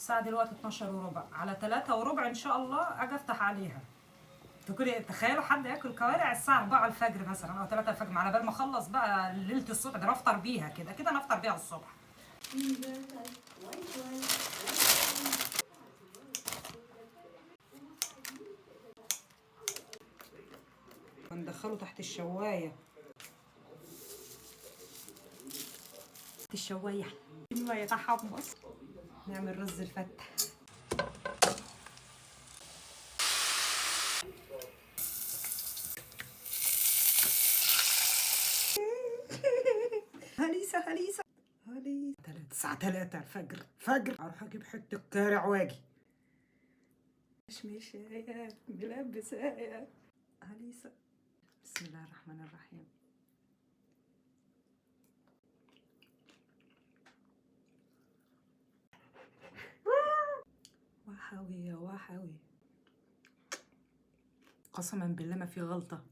الساعة دلوقتي 12 وربع، على 3 وربع إن شاء الله أجي أفتح عليها. تخيلوا حد ياكل كوارع الساعة 4 الفجر مثلا أو 3 الفجر، على بال ما أخلص بقى ليلة الصبح، ده نفطر بيها كده كده، نفطر بيها الصبح. وندخله تحت الشواية. تحت الشواية ما يتحمص. نعمل رز الفتة. هليسة هليسة هليسة. الساعة 3 الفجر اروح اجيب حتة كارع واجي. مشمشاية ملبساية هليسة. بسم الله الرحمن الرحيم. وحوي يا وحوي، قسما بالله ما في غلطة.